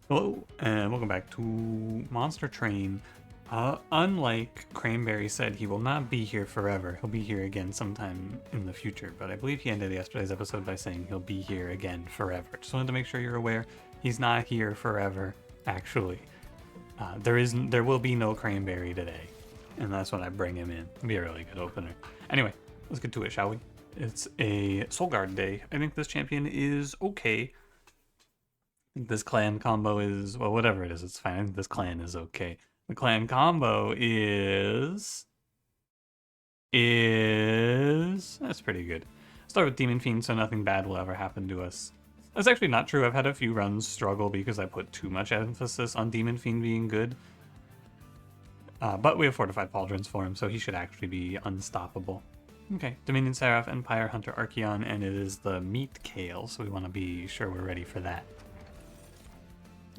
Hello, and welcome back to Monster Train. Unlike Cranberry said, he will not be here forever. He'll be here again sometime in the future, but I believe he ended yesterday's episode by saying he'll be here again forever. Just wanted to make sure you're aware, he's not here forever, actually. There will be no Cranberry today, and that's when I bring him in. It'll be a really good opener. Anyway, let's get to it, shall we? It's a Soul Guard day. I think this champion is okay. This clan combo is, well, whatever it is, it's fine. This clan is okay. The clan combo is that's pretty good. Start with Demon Fiend, so nothing bad will ever happen to us. That's actually not true. I've had a few runs struggle because I put too much emphasis on Demon Fiend being good. But we have Fortified Pauldrons for him, so he should actually be unstoppable. Okay, Dominion Seraph and Pyre Hunter Archeon, and it is the Meat Kale, so we want to be sure we're ready for that.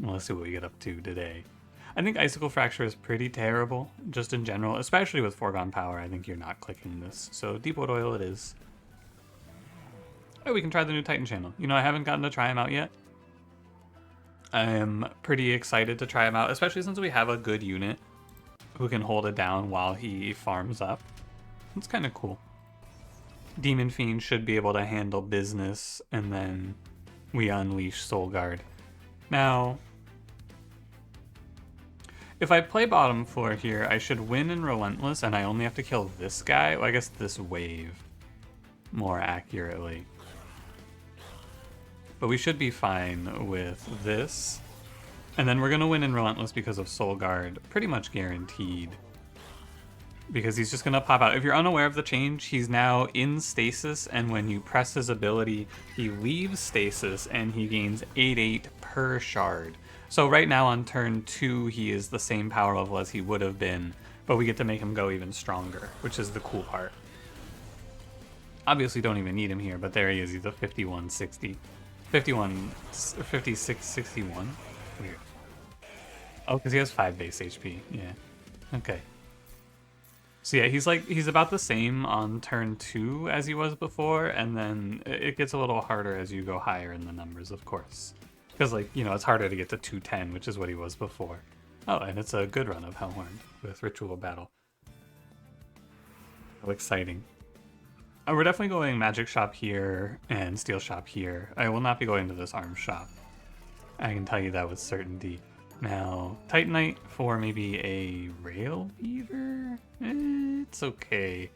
Well, let's see what we get up to today. I think Icicle Fracture is pretty terrible, just in general, especially with Foregone Power. I think you're not clicking this. So Deep Wood Oil it is. Oh, we can try the new Titan channel. You know, I haven't gotten to try him out yet. I am pretty excited to try him out, especially since we have a good unit who can hold it down while he farms up. It's kind of cool. Demon Fiend should be able to handle business, and then we unleash Soul Guard. Now, if I play bottom floor here, I should win in Relentless, and I only have to kill this guy. Well, I guess this wave, more accurately. But we should be fine with this. And then we're going to win in Relentless because of Soul Guard. Pretty much guaranteed. Because he's just going to pop out. If you're unaware of the change, he's now in stasis, and when you press his ability, he leaves stasis, and he gains 8/8 per shard. So right now on turn 2, he is the same power level as he would have been, but we get to make him go even stronger, which is the cool part. Obviously don't even need him here, but there he is. He's a 5160. 5661? Weird. Oh, because he has 5 base HP. Yeah. Okay. So yeah, he's about the same on turn 2 as he was before, and then it gets a little harder as you go higher in the numbers, of course. Because, like, you know, it's harder to get to 210, which is what he was before. Oh, and it's a good run of Hellhorn with Ritual Battle. How exciting. We're definitely going Magic Shop here and Steel Shop here. I will not be going to this Arms Shop. I can tell you that with certainty. Now, Titanite for maybe a Rail Beater? It's okay.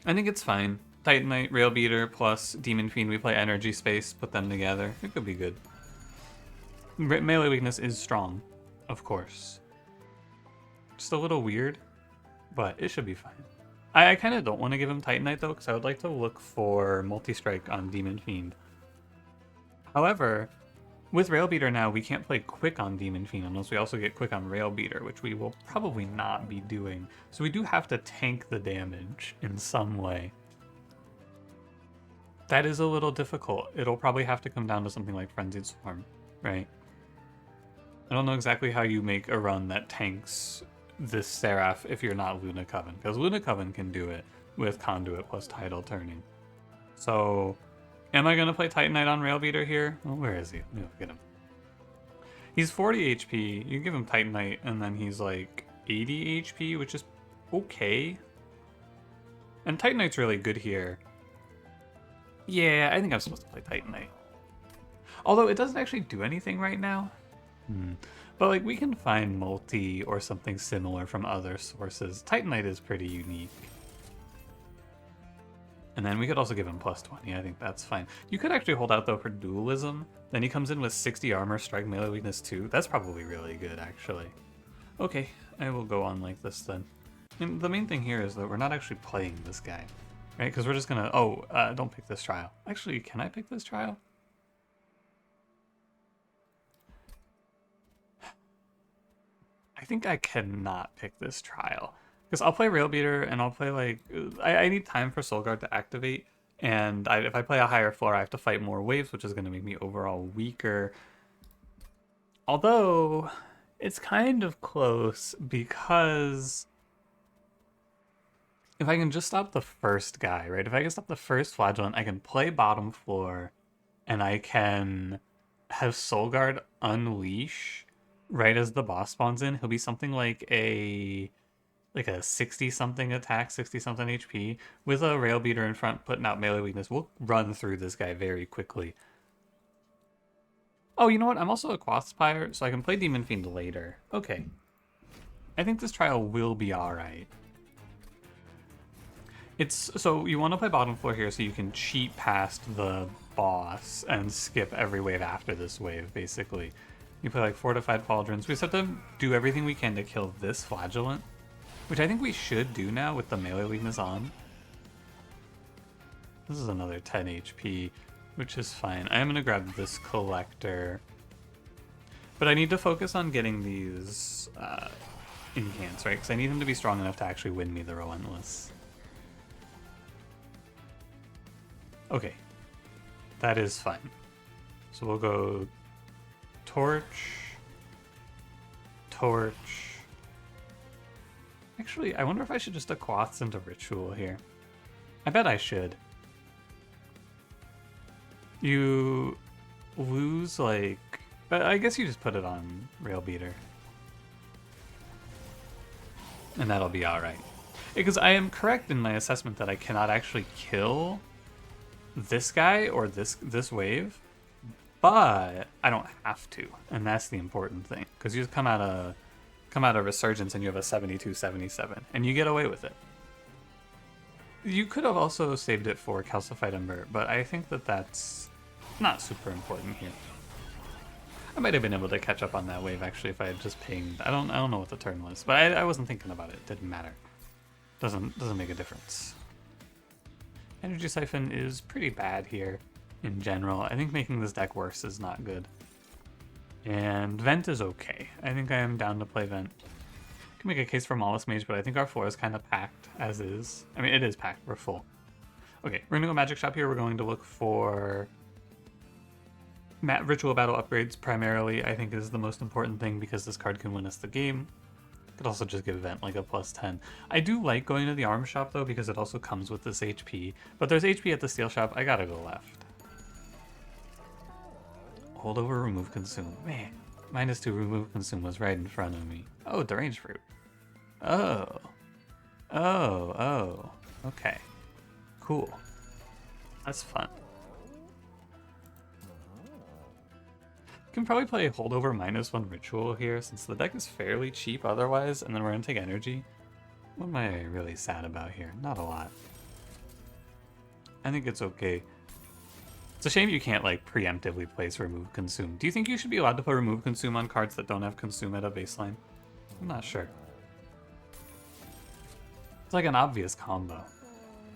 I think it's fine. Titanite, Rail Beater, plus Demon Fiend, we play Energy Space, put them together. It could be good. Melee weakness is strong, of course. Just a little weird, but it should be fine. I kind of don't want to give him Titanite, though, because I would like to look for Multi-Strike on Demon Fiend. However, with Rail Beater now, we can't play Quick on Demon Fiend unless we also get Quick on Rail Beater, which we will probably not be doing. So we do have to tank the damage in some way. That is a little difficult. It'll probably have to come down to something like Frenzied Swarm, right? I don't know exactly how you make a run that tanks this Seraph if you're not Luna Coven, because Luna Coven can do it with Conduit plus Tidal turning. So, am I going to play Titanite on Rail Beater here? Well, where is he? Let me look at him. He's 40 HP. You give him Titanite, and then he's like 80 HP, which is okay. And Titanite's really good here. Yeah, I think I'm supposed to play Titanite. Although it doesn't actually do anything right now. But like we can find multi or something similar from other sources. Titanite is pretty unique. And then we could also give him plus 20. I think that's fine. You could actually hold out though for Dualism. Then he comes in with 60 armor, strike, melee weakness 2. That's probably really good actually. Okay, I will go on like this then. And the main thing here is that we're not actually playing this guy. Right, because we're just gonna, don't pick this trial. Actually, can I pick this trial? I think I cannot pick this trial. Because I'll play Rail Beater and I'll play like, I need time for Soul Guard to activate. And if I play a higher floor, I have to fight more waves, which is going to make me overall weaker. Although, it's kind of close because if I can just stop the first guy, right? If I can stop the first Flagellant, I can play bottom floor and I can have Soulguard unleash right as the boss spawns in. He'll be something like a 60 something attack, 60 something HP with a rail beater in front putting out melee weakness. We'll run through this guy very quickly. Oh, you know what? I'm also a Pyre, so I can play Demon Fiend later. Okay. I think this trial will be alright. So you want to play bottom floor here so you can cheat past the boss and skip every wave after this wave, basically. You play like Fortified Pauldrons. We just have to do everything we can to kill this Flagellant, which I think we should do now with the melee weakness on. This is another 10 HP, which is fine. I am going to grab this Collector. But I need to focus on getting these incants, right? Because I need them to be strong enough to actually win me the Relentless. Okay. That is fine. So we'll go Torch. Torch. Actually, I wonder if I should just Aquaths into Ritual here. I bet I should. You lose, like... But I guess you just put it on Rail Beater. And that'll be alright. Because I am correct in my assessment that I cannot actually kill this guy or this wave, but I don't have to, and that's the important thing. Because you just come out of Resurgence and you have a 72-77, and you get away with it. You could have also saved it for Calcified Ember, but I think that that's not super important here. I might have been able to catch up on that wave actually if I had just pinged. I don't know what the turn was, but I wasn't thinking about it. It didn't matter. Doesn't make a difference. Energy Siphon is pretty bad here in general. I think making this deck worse is not good. And Vent is okay. I think I am down to play Vent. I can make a case for Mollusk Mage, but I think our floor is kind of packed as is. I mean, it is packed. We're full. Okay, we're going to go Magic Shop here. We're going to look for Ritual Battle upgrades primarily, I think is the most important thing because this card can win us the game. Could also just give Vent like a +10. I do like going to the arm shop though because it also comes with this HP. But there's HP at the steel shop. I gotta go left. Hold over, remove, consume. Man, -2 remove, consume was right in front of me. Oh, Deranged Fruit. Oh. Oh. Okay. Cool. That's fun. Can probably play holdover -1 ritual here since the deck is fairly cheap otherwise, and then we're gonna take energy. What am I really sad about here? Not a lot. I think it's okay. It's a shame you can't like preemptively place remove consume. Do you think you should be allowed to put remove consume on cards that don't have consume at a baseline? I'm not sure. It's like an obvious combo,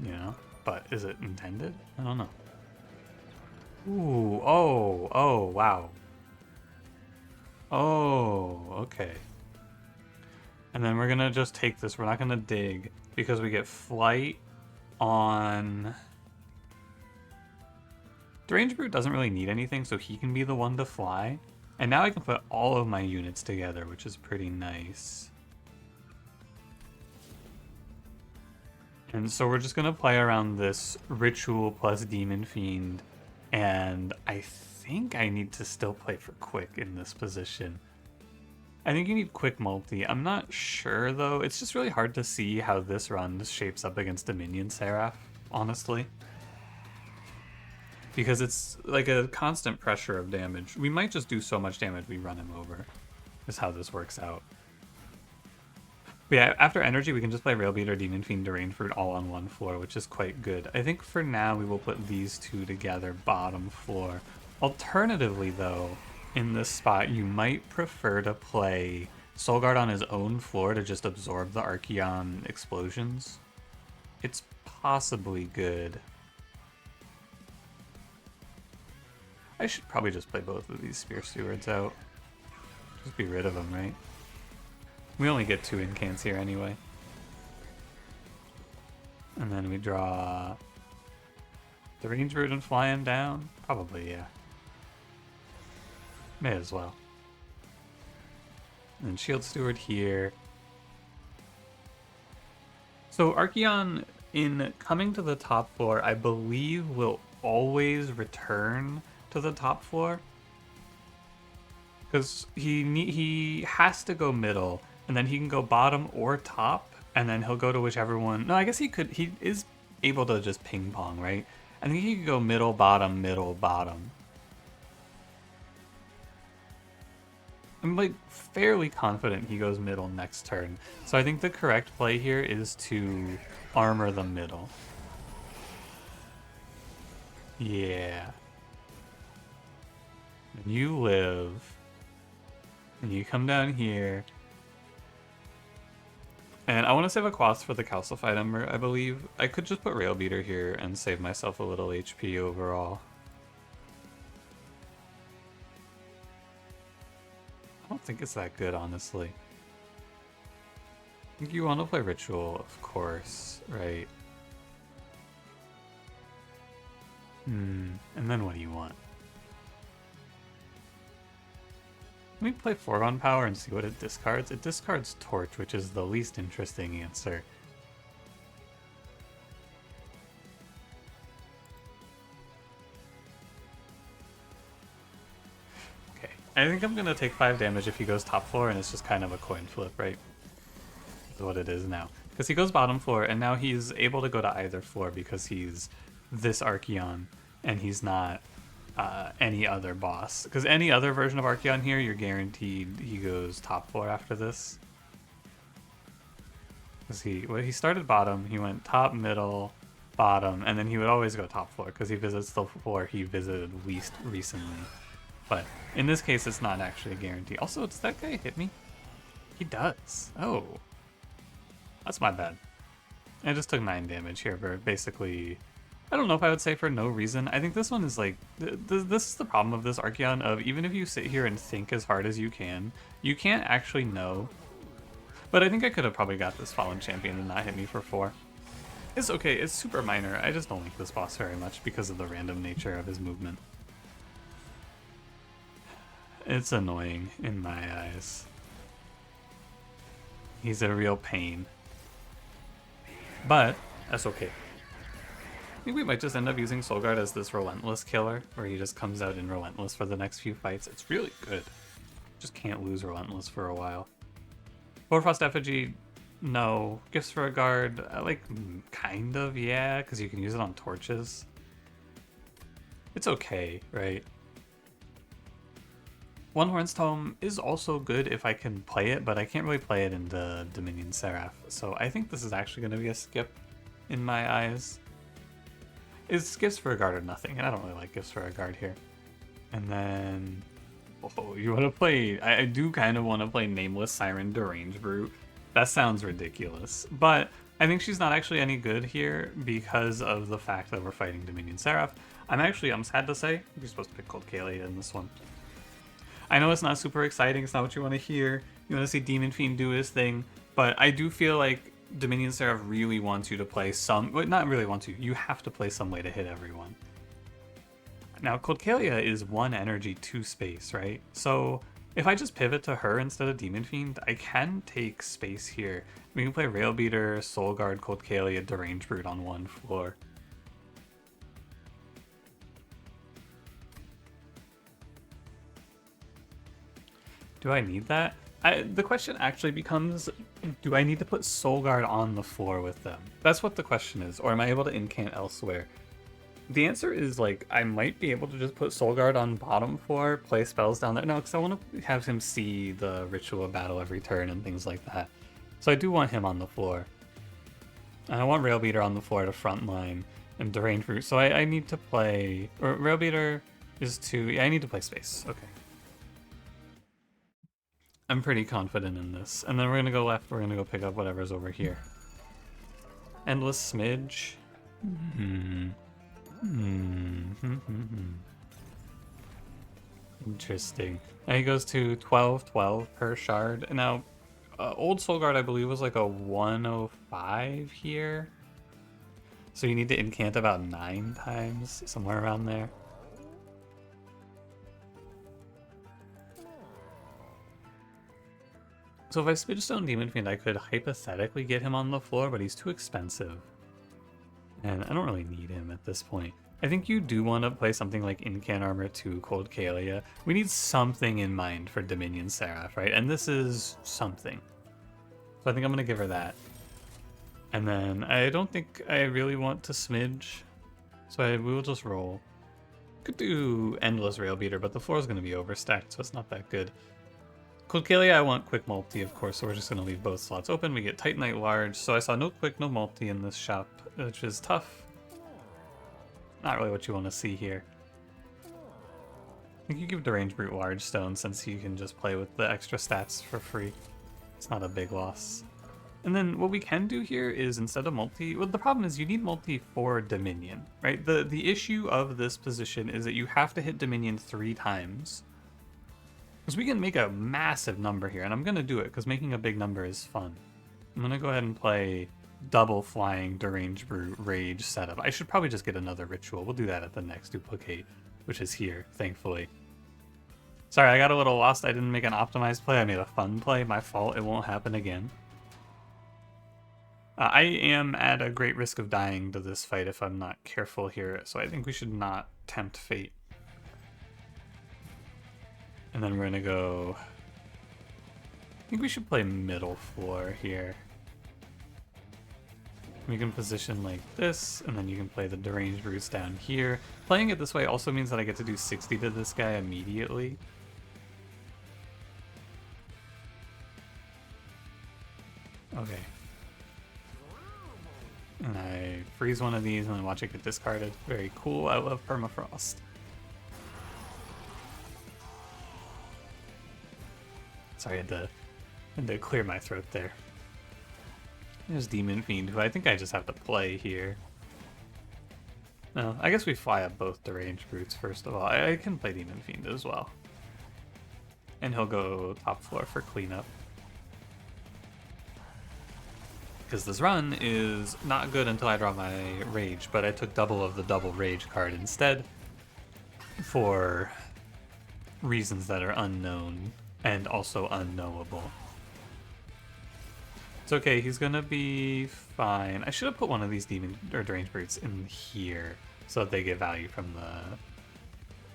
you know? But is it intended? I don't know. Ooh, oh, wow. Oh, okay. And then we're gonna just take this. We're not gonna dig because we get flight on... Deranged Brute doesn't really need anything, so he can be the one to fly. And now I can put all of my units together, which is pretty nice. And so we're just gonna play around this Ritual plus Demon Fiend, and I think I need to still play for Quick in this position. I think you need Quick multi. I'm not sure though. It's just really hard to see how this run shapes up against Dominion Seraph, honestly. Because it's like a constant pressure of damage. We might just do so much damage we run him over, is how this works out. But yeah, after energy, we can just play Rail Beater, Demon Fiend, Deranged Fruit all on one floor, which is quite good. I think for now we will put these two together, bottom floor. Alternatively, though, in this spot, you might prefer to play Soulguard on his own floor to just absorb the Archeon explosions. It's possibly good. I should probably just play both of these Spear Stewards out. Just be rid of them, right? We only get 2 incants here anyway. And then we draw the Deranged Root and fly him down? Probably, yeah. May as well. And then Shield Steward here. So Archeon, in coming to the top floor, I believe will always return to the top floor. Because he has to go middle, and then he can go bottom or top, and then he'll go to whichever one. No, I guess he could. He is able to just ping pong, right? I think he could go middle, bottom, middle, bottom. I'm like fairly confident he goes middle next turn. So I think the correct play here is to armor the middle. Yeah. And you live. And you come down here. And I want to save a quas for the calcified ember, I believe. I could just put rail beater here and save myself a little HP overall. I don't think it's that good, honestly. I think you want to play ritual, of course, right? And then what do you want? Let me play foregone power and see what it discards. It discards torch, which is the least interesting answer. Okay, I think I'm gonna take 5 damage if he goes top floor, and it's just kind of a coin flip, right? That's what it is now. Because he goes bottom floor, and now he's able to go to either floor because he's this Archeon, and he's not any other boss. Because any other version of Archeon here, you're guaranteed he goes top floor after this. Because he started bottom, he went top, middle, bottom, and then he would always go top floor because he visits the floor he visited least recently. But in this case, it's not actually a guarantee. Also, does that guy hit me? He does. Oh. That's my bad. I just took 9 damage here for basically... I don't know if I would say for no reason. I think this one is like... This is the problem of this Archeon of even if you sit here and think as hard as you can't actually know. But I think I could have probably got this Fallen Champion and not hit me for 4. It's okay, it's super minor. I just don't like this boss very much because of the random nature of his movement. It's annoying in my eyes. He's a real pain. But that's okay. I think we might just end up using Soulguard as this relentless killer, where he just comes out in relentless for the next few fights. It's really good. Just can't lose relentless for a while. Hoarfrost Effigy, no. Gifts for a guard, like, kind of, yeah, because you can use it on torches. It's okay, right? One Horn's Tome is also good if I can play it, but I can't really play it in the Dominion Seraph. So I think this is actually going to be a skip in my eyes. It's gifts for a guard or nothing, and I don't really like gifts for a guard here. And then... Oh, you want to play... I do kind of want to play Nameless Siren Deranged Brute. That sounds ridiculous. But I think she's not actually any good here because of the fact that we're fighting Dominion Seraph. I'm sad to say, you're supposed to pick Cold Kalia in this one. I know it's not super exciting, it's not what you want to hear. You want to see Demon Fiend do his thing, but I do feel like Dominion Seraph really wants you to play some... Well, not really wants you. You have to play some way to hit everyone. Now, Cold Kalia is 1 energy, 2 space, right? So if I just pivot to her instead of Demon Fiend, I can take space here. We can play Rail Beater, Soul Guard, Cold Kalia, Deranged Brute on 1 floor. Do I need that? The question actually becomes, do I need to put Soul Guard on the floor with them? That's what the question is. Or am I able to incant elsewhere? The answer is, like, I might be able to just put Soul Guard on bottom floor, play spells down there. No, because I want to have him see the Ritual Battle every turn and things like that. So I do want him on the floor. And I want Rail Beater on the floor to frontline and Deranged Brute. So I need to play... Or Rail Beater is 2... Yeah, I need to play space. Okay. I'm pretty confident in this. And then we're going to go left. We're going to go pick up whatever's over here. Endless Smidge. Interesting. Now he goes to 12 per shard. And now, old Soul Guard, I believe, was like a 105 here. So you need to incant about 9 times, somewhere around there. So if I Spidgestone Demon Fiend, I could hypothetically get him on the floor, but he's too expensive. And I don't really need him at this point. I think you do want to play something like Incan Armor 2 Cold Kalia. We need something in mind for Dominion Seraph, right? And this is something. So I think I'm going to give her that. And then I don't think I really want to smidge. So we will just roll. Could do Endless Rail Beater, but the floor is going to be overstacked, so it's not that good. Cold Kalia, I want quick multi, of course, so we're just going to leave both slots open. We get Titanite large, so I saw no quick, no multi in this shop, which is tough. Not really what you want to see here. I think you give Deranged Brute large stone since you can just play with the extra stats for free. It's not a big loss. And then what we can do here is instead of multi, well, the problem is you need multi for Dominion, right? The issue of this position is that you have to hit Dominion 3 times. Because we can make a massive number here, and I'm going to do it because making a big number is fun. I'm going to go ahead and play double flying Deranged Brute Rage setup. I should probably just get another ritual. We'll do that at the next duplicate, which is here, thankfully. Sorry, I got a little lost. I didn't make an optimized play. I made a fun play. My fault. It won't happen again. I am at a great risk of dying to this fight if I'm not careful here, so I think we should not tempt fate. And then we're gonna go... I think we should play middle floor here. We can position like this, and then you can play the Deranged Roots down here. Playing it this way also means that I get to do 60 to this guy immediately. Okay. And I freeze one of these and then watch it get discarded. Very cool. I love permafrost. Sorry, I had to clear my throat there. There's Demon Fiend, who I think I just have to play here. No, I guess we fly up both Deranged Brutes first of all. I can play Demon Fiend as well. And he'll go top floor for cleanup. Because this run is not good until I draw my Rage, but I took double of the double Rage card instead for reasons that are unknown and also unknowable. It's okay, he's gonna be fine. I should have put one of these Demon or Deranged Brutes in here so that they get value from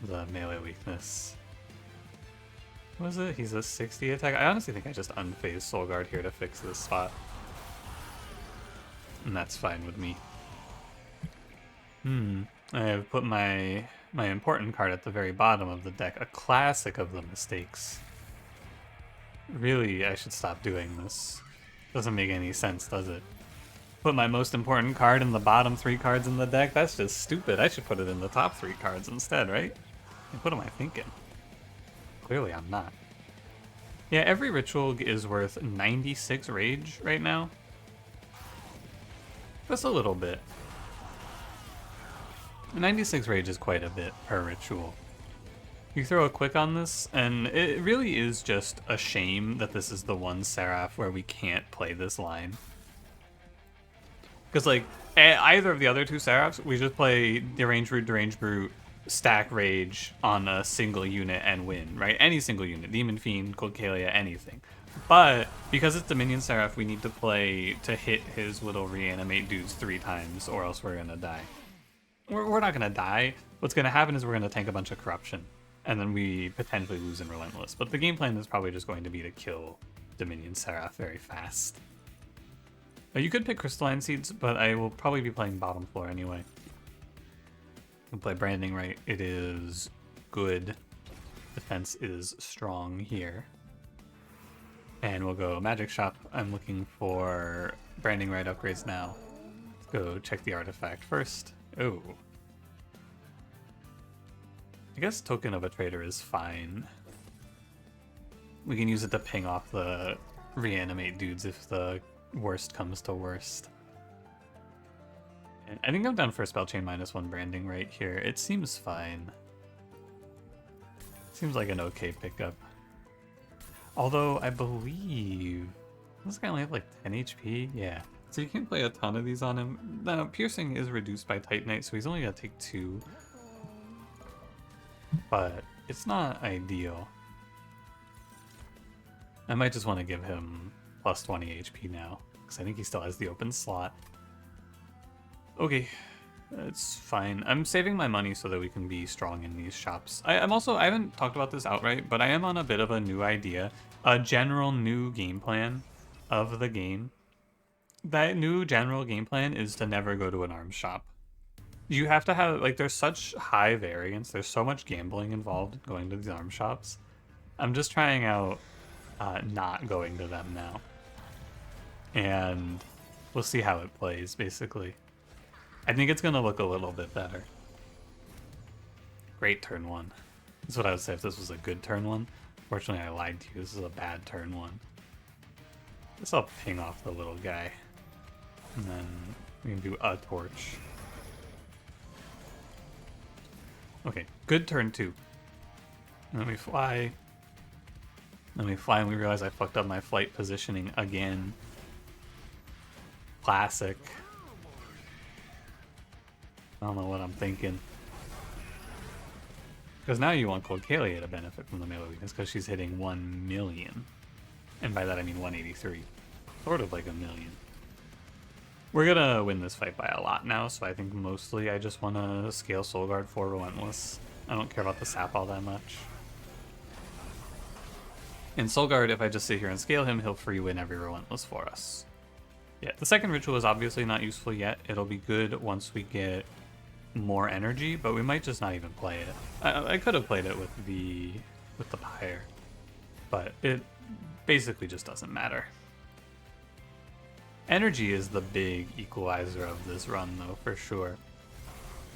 the melee weakness. What was it? He's a 60 attack? I honestly think I just unphased Soul Guard here to fix this spot. And that's fine with me. I have put my important card at the very bottom of the deck. A classic of the mistakes. Really, I should stop doing this. Doesn't make any sense, does it? Put my most important card in the bottom 3 cards in the deck? That's just stupid. I should put it in the top 3 cards instead, right? Like, what am I thinking? Clearly I'm not. Yeah, every ritual is worth 96 rage right now. Just a little bit. 96 rage is quite a bit per ritual. You throw a quick on this, and it really is just a shame that this is the one Seraph where we can't play this line. Because, like, either of the other 2 Seraphs, we just play Deranged Brute, stack Rage on a single unit and win, right? Any single unit. Demon Fiend, Cold Kalia, anything. But because it's Dominion Seraph, we need to play to hit his little reanimate dudes 3 times, or else we're gonna die. We're not gonna die. What's gonna happen is we're gonna tank a bunch of corruption, and then we potentially lose in Relentless. But the game plan is probably just going to be to kill Dominion Seraph very fast. You could pick Crystalline Seeds, but I will probably be playing bottom floor anyway. You can play Branding Right. It is good. Defense is strong here. And we'll go Magic Shop. I'm looking for Branding Right upgrades now. Let's go check the artifact first. Oh. I guess Token of a Traitor is fine. We can use it to ping off the reanimate dudes if the worst comes to worst. And I think I'm down for a Spell Chain -1 Branding Right here. It seems fine. Seems like an okay pickup. Although, I believe... This guy only have like 10 HP? Yeah. So you can't play a ton of these on him. Now, Piercing is reduced by Titanite, so he's only gonna take 2. But it's not ideal. I might just want to give him plus 20 HP now, because I think he still has the open slot. Okay. It's fine. I'm saving my money so that we can be strong in these shops. I'm also, I haven't talked about this outright, but I am on a bit of a new idea. A general new game plan of the game. That new general game plan is to never go to an arms shop. You have to have, like, there's such high variance. There's so much gambling involved in going to these arms shops. I'm just trying out not going to them now. And we'll see how it plays, basically. I think it's going to look a little bit better. Great turn one. That's what I would say if this was a good turn one. Fortunately, I lied to you. This is a bad turn one. This will ping off the little guy. And then we can do a torch. Okay, good turn two. And then we fly. Then we fly and we realize I fucked up my flight positioning again. Classic. I don't know what I'm thinking. Because now you want Clocalia to benefit from the melee weakness because she's hitting 1 million. And by that I mean 183. Sort of like a million. We're gonna win this fight by a lot now, so I think mostly I just want to scale Soul Guard for Relentless. I don't care about the sap all that much. In Soul Guard, if I just sit here and scale him, he'll free win every Relentless for us. Yeah, the second ritual is obviously not useful yet. It'll be good once we get more energy, but we might just not even play it. I could have played it with the Pyre, but it basically just doesn't matter. Energy is the big equalizer of this run, though, for sure.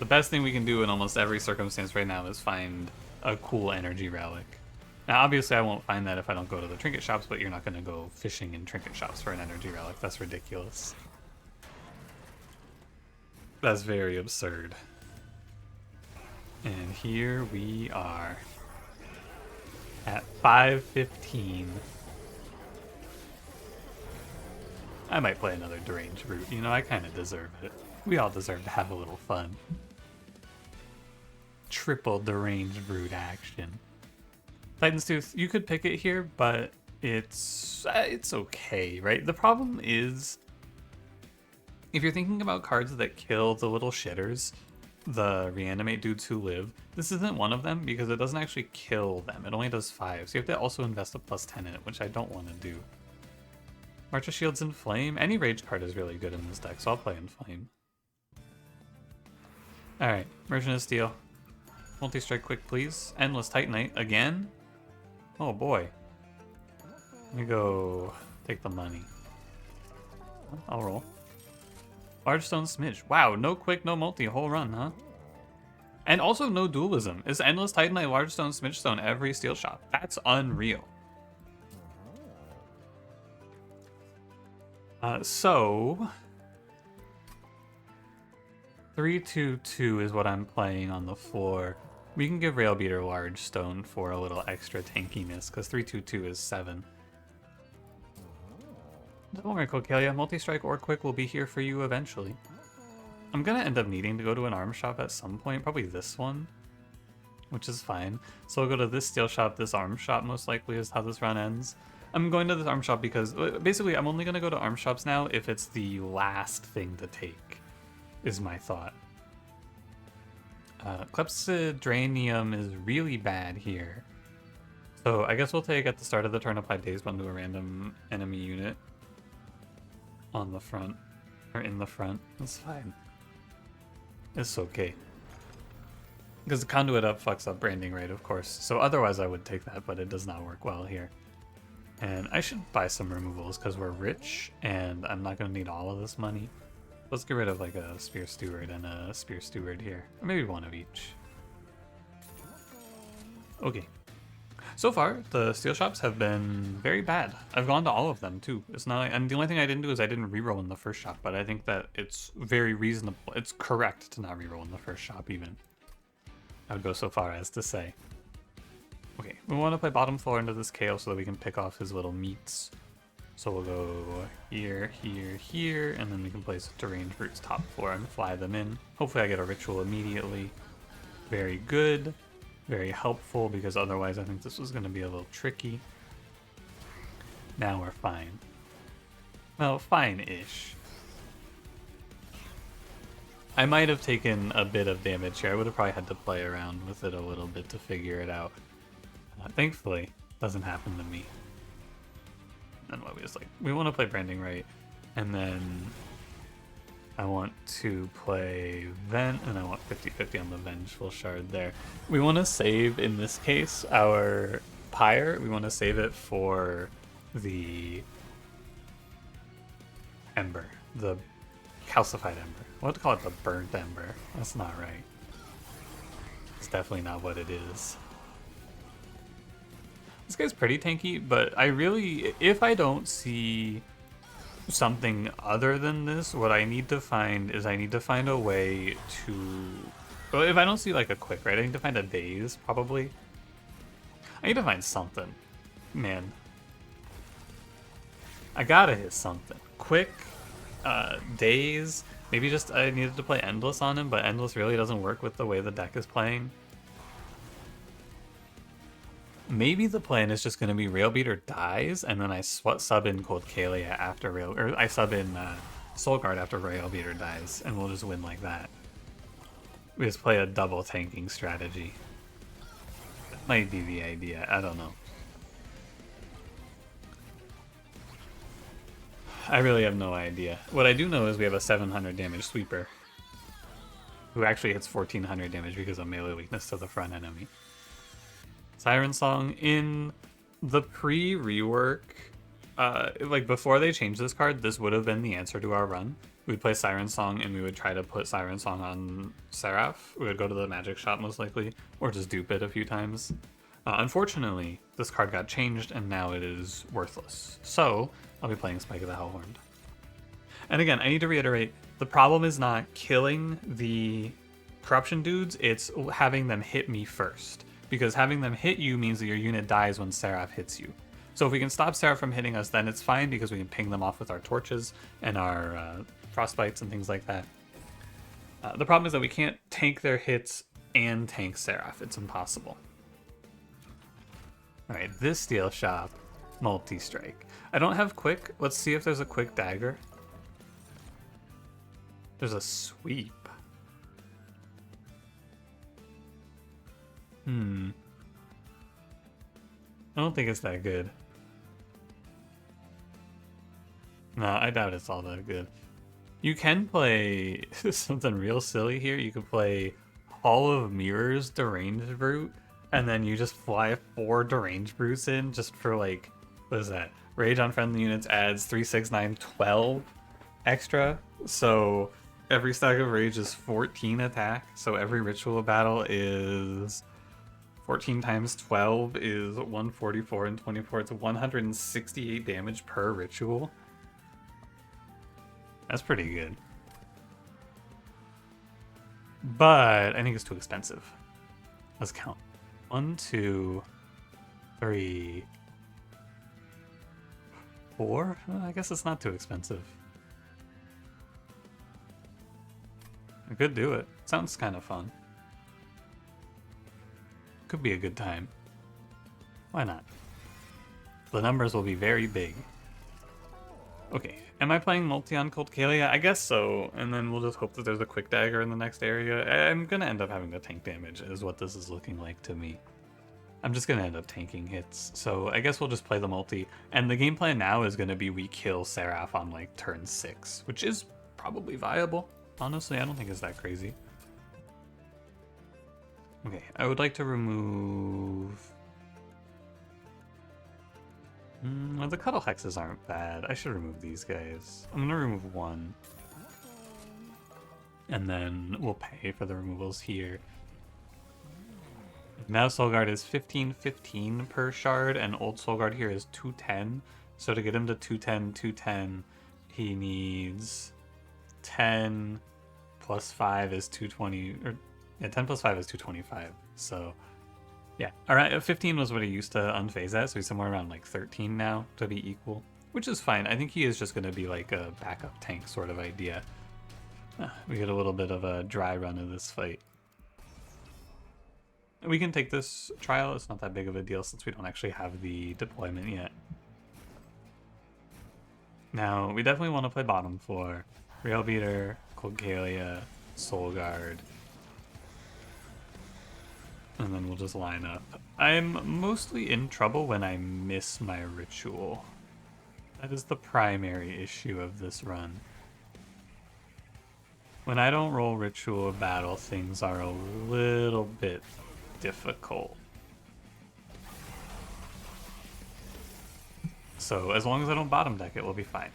The best thing we can do in almost every circumstance right now is find a cool energy relic. Now, obviously, I won't find that if I don't go to the trinket shops, but you're not going to go fishing in trinket shops for an energy relic. That's ridiculous. That's very absurd. And here we are at 5:15. I might play another Deranged route. You know, I kind of deserve it. We all deserve to have a little fun. Triple Deranged route action. Titan's Tooth, you could pick it here, but it's okay, right? The problem is, if you're thinking about cards that kill the little shitters, the reanimate dudes who live, this isn't one of them because it doesn't actually kill them. It only does 5, so you have to also invest a +10 in it, which I don't want to do. March of Shields in Flame. Any rage card is really good in this deck, so I'll play in Flame. Alright, Merchant of Steel. Multi-strike quick, please. Endless Titanite again? Oh boy. Let me go take the money. I'll roll. Large Stone Smidge. Wow, no quick, no multi, whole run, huh? And also no dualism. Is Endless Titanite, Large Stone, Smidge Stone every steel shop? That's unreal. So 3/2/2 is what I'm playing on the floor. We can give Railbeater Large Stone for a little extra tankiness, because 3/2/2 is 7. Don't worry, Clocalia. Multi-strike or quick will be here for you eventually. I'm gonna end up needing to go to an arm shop at some point, probably this one, which is fine. So I'll go to this steel shop, this arm shop most likely is how this run ends. I'm going to this arm shop because, basically, I'm only going to go to arm shops now if it's the last thing to take, is my thought. Clepsydranium is really bad here. So I guess we'll take at the start of the turn apply Daze Bond to a random enemy unit on the front, or in the front. That's fine. It's okay. Because the conduit up fucks up branding rate, of course. So otherwise I would take that, but it does not work well here. And I should buy some removals because we're rich and I'm not going to need all of this money. Let's get rid of like a Spear Steward and a Spear Steward here. Or maybe one of each. Okay. So far, the steel shops have been very bad. I've gone to all of them too. It's not, and the only thing I didn't do is I didn't reroll in the first shop, but I think that it's very reasonable. It's correct to not reroll in the first shop even. I would go so far as to say. Okay, we want to play bottom floor into this KO so that we can pick off his little meats. So we'll go here, here, here, and then we can place Deranged Roots top floor and fly them in. Hopefully I get a ritual immediately. Very good. Very helpful, because otherwise I think this was going to be a little tricky. Now we're fine. Well, fine-ish. I might have taken a bit of damage here. I would have probably had to play around with it a little bit to figure it out. Thankfully, doesn't happen to me. And what we just like, we want to play Branding Right, and then I want to play Vent, and I want 50-50 on the Vengeful Shard there. We want to save, in this case, our Pyre. We want to save it for the Ember, the calcified Ember. I want to call it the Burnt Ember. That's not right. It's definitely not what it is. This guy's pretty tanky, but I really, if I don't see something other than this, what I need to find is I need to find a way to, well, if I don't see like a quick, right, I need to find a daze, probably. I need to find something. Man. I gotta hit something. Quick, daze, maybe just I needed to play Endless on him, but Endless really doesn't work with the way the deck is playing. Maybe the plan is just going to be Railbeater dies, and then I sub in Cold Kalia after I sub in Soul Guard after Railbeater dies, and we'll just win like that. We just play a double tanking strategy. That might be the idea, I don't know. I really have no idea. What I do know is we have a 700 damage sweeper, who actually hits 1400 damage because of melee weakness to the front enemy. Siren Song in the pre-rework, like before they changed this card, this would have been the answer to our run. We'd play Siren Song and we would try to put Siren Song on Seraph. We would go to the magic shop most likely, or just dupe it a few times. Unfortunately, this card got changed and now it is worthless. So I'll be playing Spike of the Hellhorned. And again, I need to reiterate, the problem is not killing the corruption dudes, it's having them hit me first. Because having them hit you means that your unit dies when Seraph hits you. So if we can stop Seraph from hitting us, then it's fine because we can ping them off with our torches and our frostbites and things like that. The problem is that we can't tank their hits and tank Seraph. It's impossible. Alright, this steel shop, multi-strike. I don't have quick. Let's see if there's a quick dagger. There's a sweep. I don't think it's that good. No, I doubt it's all that good. You can play something real silly here. You could play Hall of Mirrors Deranged Brute, and then you just fly 4 Deranged Brutes in just for like, what is that? Rage on friendly units adds 3, 6, 9, 12 extra. So every stack of rage is 14 attack. So every ritual battle is 14 times 12 is 144 and 24. It's 168 damage per ritual. That's pretty good. But I think it's too expensive. Let's count. 1, 2, 3, 4? I guess it's not too expensive. I could do it. Sounds kind of fun. Could be a good time. Why not? The numbers will be very big. Okay, am I playing multi on Cold Kalia? I guess so, and then we'll just hope that there's a quick dagger in the next area. I'm gonna end up having to tank damage, is what this is looking like to me. I'm just gonna end up tanking hits, so I guess we'll just play the multi. And the game plan now is gonna be we kill Seraph on like turn 6, which is probably viable. Honestly, I don't think it's that crazy. Okay, I would like to remove... well, the Cuddle Hexes aren't bad. I should remove these guys. I'm gonna remove 1. And then we'll pay for the removals here. Now Soulguard is 15-15 per shard, and old Soulguard here is 210. So to get him to 210, he needs 10 plus 5 is 220, or yeah, 10 plus 5 is 225. So yeah, around 15 was what he used to unphase at, so he's somewhere around like 13 now to be equal, which is fine. I think he is just going to be like a backup tank sort of idea. We get a little bit of a dry run of this fight. We can take this trial. It's not that big of a deal since we don't actually have the deployment yet. Now, we definitely want to play bottom floor. Railbeater, Cold Kalia, Soul Guard. And then we'll just line up. I'm mostly in trouble when I miss my ritual. That is the primary issue of this run. When I don't roll ritual battle, things are a little bit difficult. So as long as I don't bottom deck it, we'll be fine.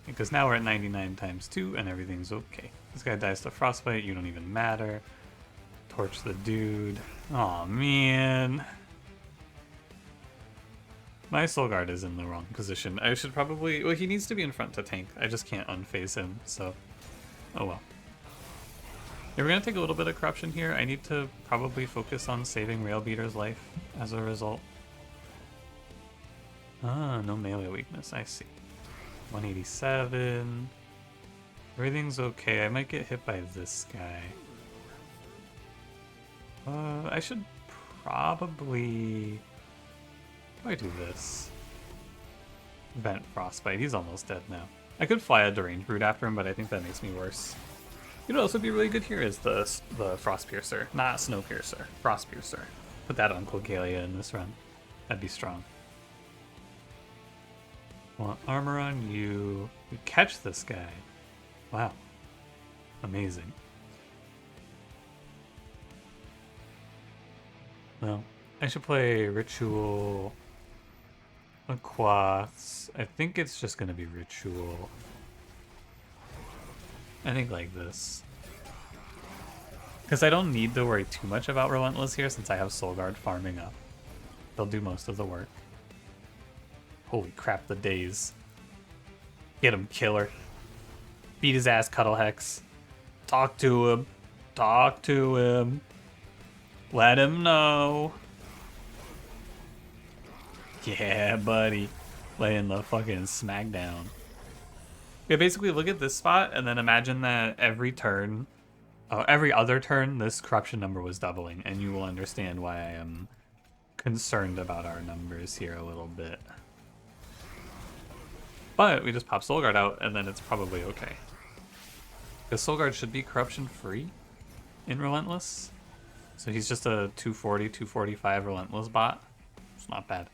Because now we're at 99 times 2 and everything's okay. This guy dies to frostbite, you don't even matter. Torch the dude. Aw, man. My soul guard is in the wrong position. I should probably... Well, he needs to be in front to tank. I just can't unphase him, so... Oh well. Yeah, we're gonna take a little bit of corruption here. I need to probably focus on saving Railbeater's life as a result. Ah, no melee weakness, I see. 187. Everything's okay. I might get hit by this guy. I should probably... How do I do this? Vent Frostbite. He's almost dead now. I could fly a Deranged Brood after him, but I think that makes me worse. You know what else would be really good here is the Frost Piercer. Not Snow Piercer. Frost Piercer. Put that on Quadruplets in this run. That'd be strong. Want armor on you. We catch this guy. Wow. Amazing. Well, I should play Ritual, Aquaths. I think it's just gonna be Ritual. I think like this. Because I don't need to worry too much about Relentless here since I have Soul Guard farming up. They'll do most of the work. Holy crap, the days. Get him, killer. Beat his ass, Cuddle Hex. Talk to him. Talk to him. Let him know. Yeah, buddy. Laying the fucking smackdown. Yeah, basically look at this spot and then imagine that every turn, every other turn, this corruption number was doubling, and you will understand why I am concerned about our numbers here a little bit. But we just pop Soul Guard out, and then it's probably okay. Because Soul Guard should be corruption free in Relentless. So he's just a 240, 245 Relentless bot. It's not bad.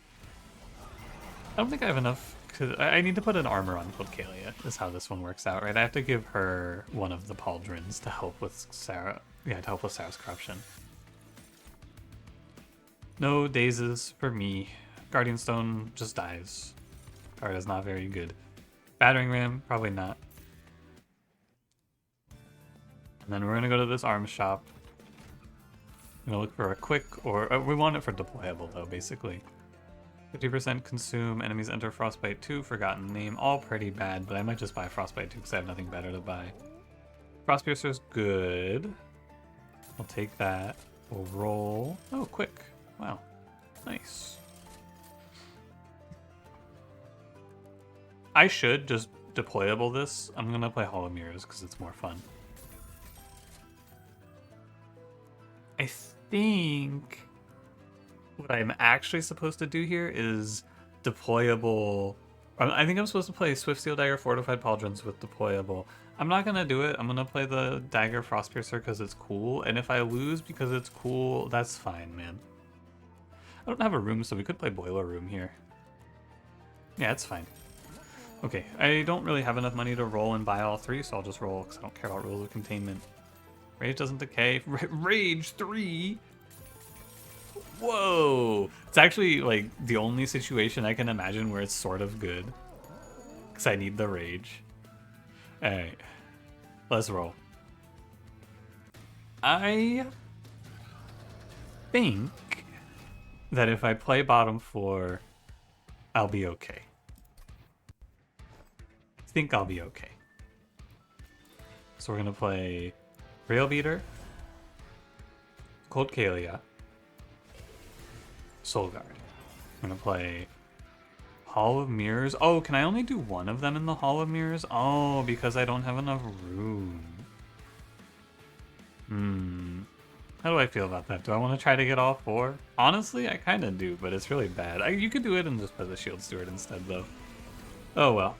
I don't think I have enough. I need to put an armor on Quadruplets, is how this one works out, right? I have to give her one of the pauldrons to help with Sarah. Yeah, to help with Sarah's corruption. No dazes for me. Guardian Stone just dies. Card is not very good. Battering Ram, probably not. And then we're gonna go to this arms shop. I'm gonna look for a quick, or we want it for deployable though, basically. 50% consume, enemies enter Frostbite 2, forgotten name, all pretty bad, but I might just buy Frostbite 2 because I have nothing better to buy. Frost Piercer's good. We'll take that. We'll roll. Oh, quick. Wow. Nice. I should just deployable this. I'm gonna play Hall of Mirrors because it's more fun. I think what I'm actually supposed to do here is deployable. I think I'm supposed to play Swift Steel Dagger Fortified Pauldrons with deployable. I'm not gonna do it. I'm gonna play the Dagger Frost Piercer because it's cool, and if I lose because it's cool, that's fine, man. I don't have a room, so we could play Boiler Room here. Yeah, it's fine. Okay, I don't really have enough money to roll and buy all three, so I'll just roll because I don't care about rules of containment. Rage doesn't decay. Rage 3? Whoa! It's actually like the only situation I can imagine where it's sort of good. Because I need the rage. Alright. Let's roll. I think that if I play bottom 4, I'll be okay. I think I'll be okay. So we're gonna play Railbeater, Cold Kalia, Soul Guard. I'm gonna play Hall of Mirrors. Oh, can I only do one of them in the Hall of Mirrors? Oh, because I don't have enough room. How do I feel about that? Do I want to try to get all 4? Honestly, I kind of do, but it's really bad. You could do it and just play the Shield Steward instead, though. Oh well.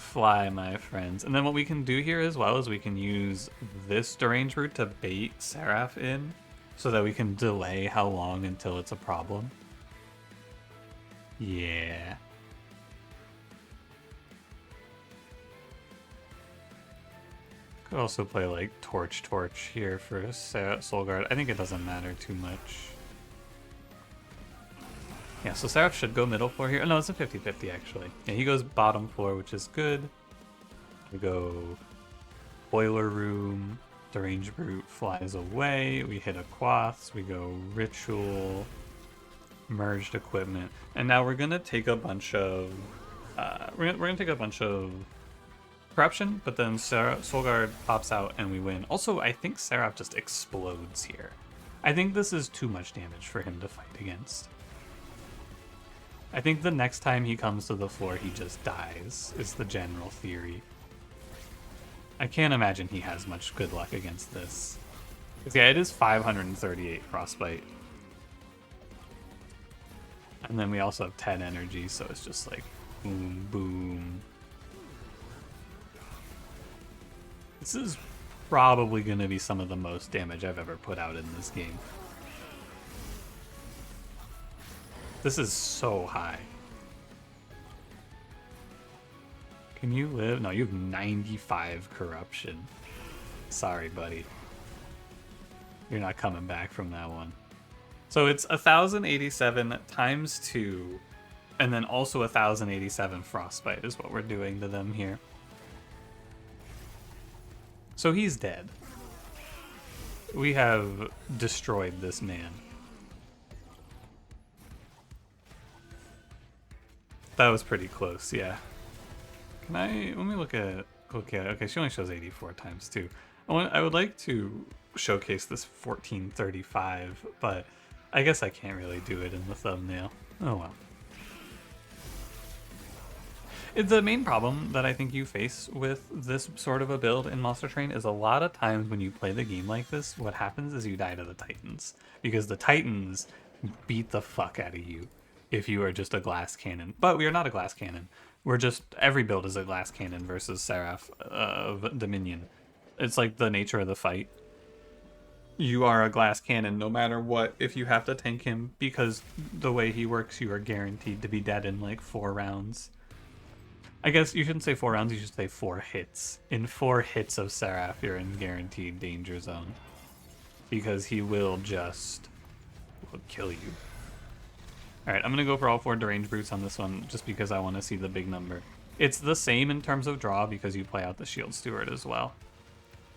Fly, my friends. And then what we can do here as well is we can use this Deranged route to bait Seraph in so that we can delay how long until it's a problem. Yeah. Could also play like Torch here for Soulguard. I think it doesn't matter too much. Yeah, so Seraph should go middle floor here. Oh, no, it's a 50-50 actually. Yeah, he goes bottom floor, which is good. We go Boiler Room, Deranged Brute flies away. We hit a Quaths. We go Ritual, Merged Equipment, and now we're gonna take a bunch of we're gonna take a bunch of Corruption, but then Soulguard pops out and we win. Also, I think Seraph just explodes here. I think this is too much damage for him to fight against. I think the next time he comes to the floor, he just dies, is the general theory. I can't imagine he has much good luck against this. Because yeah, it is 538 Frostbite. And then we also have 10 energy, so it's just like boom, boom. This is probably going to be some of the most damage I've ever put out in this game. This is so high. Can you live? No, you have 95 corruption. Sorry, buddy. You're not coming back from that one. So it's 1087 times 2, and then also 1087 frostbite is what we're doing to them here. So he's dead. We have destroyed this man. That was pretty close, yeah. Can I, let me look at, okay, she only shows 84 times 2. I would like to showcase this 1435, but I guess I can't really do it in the thumbnail. Oh well. The main problem that I think you face with this sort of a build in Monster Train is a lot of times when you play the game like this, what happens is you die to the Titans. Because the Titans beat the fuck out of you if you are just a glass cannon. But we are not a glass cannon. We're just, every build is a glass cannon versus Seraph of Dominion. It's like the nature of the fight. You are a glass cannon no matter what if you have to tank him, because the way he works, you are guaranteed to be dead in like 4 rounds. I guess you shouldn't say 4 rounds, you should say 4 hits. In 4 hits of Seraph, you're in guaranteed danger zone. Because he will just kill you. Alright, I'm going to go for all 4 Deranged Brutes on this one, just because I want to see the big number. It's the same in terms of draw, because you play out the Shield Steward as well.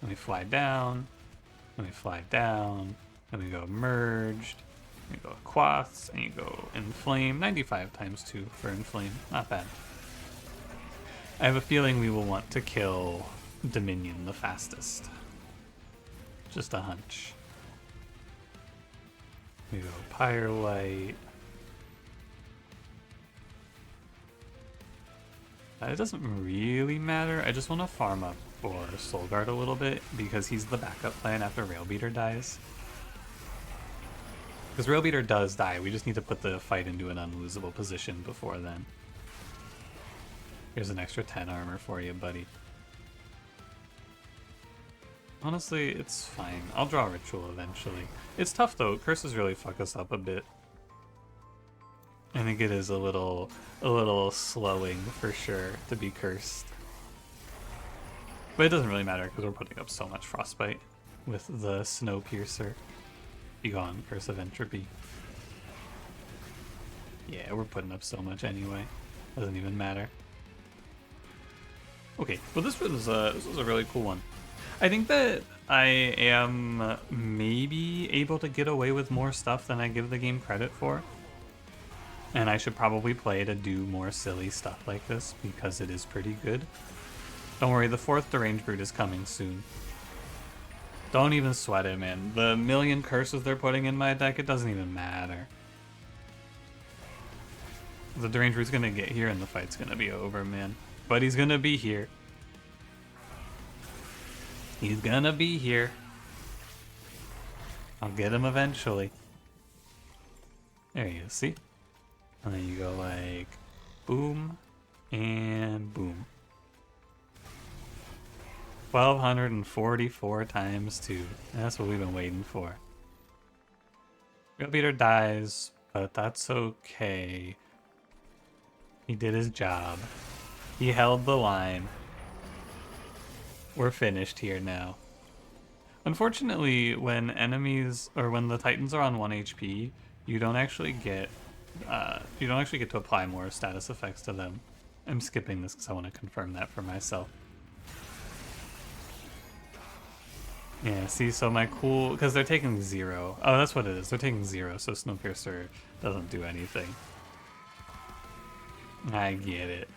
Let me fly down. Let me fly down. Then we go Merged. You go Quaths, and you go Inflame. 95 times 2 for Inflame. Not bad. I have a feeling we will want to kill Dominion the fastest. Just a hunch. We go Pyre Light. It doesn't really matter. I just want to farm up for Soulguard a little bit because he's the backup plan after Railbeater dies. Because Railbeater does die, we just need to put the fight into an unlosable position before then. Here's an extra 10 armor for you, buddy. Honestly, it's fine. I'll draw Ritual eventually. It's tough though, curses really fuck us up a bit. I think it is a little slowing for sure to be cursed. But it doesn't really matter because we're putting up so much frostbite with the Snowpiercer. Be gone, Curse of Entropy. Yeah, we're putting up so much anyway. Doesn't even matter. Okay, well this was a really cool one. I think that I am maybe able to get away with more stuff than I give the game credit for. And I should probably play to do more silly stuff like this because it is pretty good. Don't worry, the 4th Deranged Brute is coming soon. Don't even sweat it, man. The million curses they're putting in my deck, it doesn't even matter. The Deranged Brute's gonna get here and the fight's gonna be over, man. But he's gonna be here. He's gonna be here. I'll get him eventually. There he is, see? And then you go like boom and boom. 1,244 times 2. That's what we've been waiting for. Real beater dies, but that's okay. He did his job. He held the line. We're finished here now. Unfortunately, when enemies or when the Titans are on 1 HP, you don't actually get to apply more status effects to them. I'm skipping this because I want to confirm that for myself. Yeah, see, so my cool, because they're taking 0. Oh, that's what it is. They're taking 0, so Snowpiercer doesn't do anything. I get it.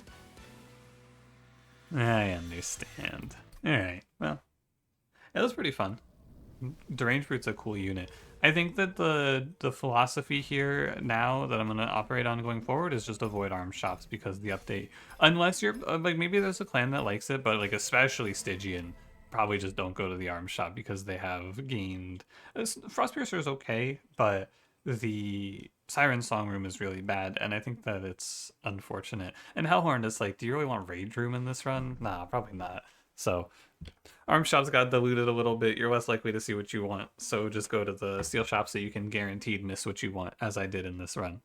I understand. Alright, well, it was pretty fun. Deranged Brute's a cool unit. I think that the philosophy here now that I'm going to operate on going forward is just avoid arm shops because the update, unless you're, like, maybe there's a clan that likes it, but, like, especially Stygian, probably just don't go to the arm shop because they have gained... Frostpiercer is okay, but the Siren Song Room is really bad, and I think that it's unfortunate. And Hellhorn is like, do you really want Rage Room in this run? Nah, probably not. So, arm shops got diluted a little bit. You're less likely to see what you want, so just go to the steel shops so you can guaranteed miss what you want, as I did in this run.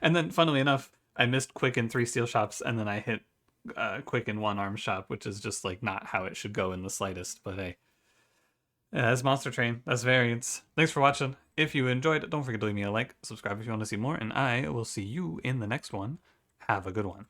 And then, funnily enough, I missed Quick in 3 steel shops, and then I hit Quick in 1 arm shop, which is just like not how it should go in the slightest, but hey. Yeah, that's Monster Train. That's Variants. Thanks for watching. If you enjoyed, don't forget to leave me a like, subscribe if you want to see more, and I will see you in the next one. Have a good one.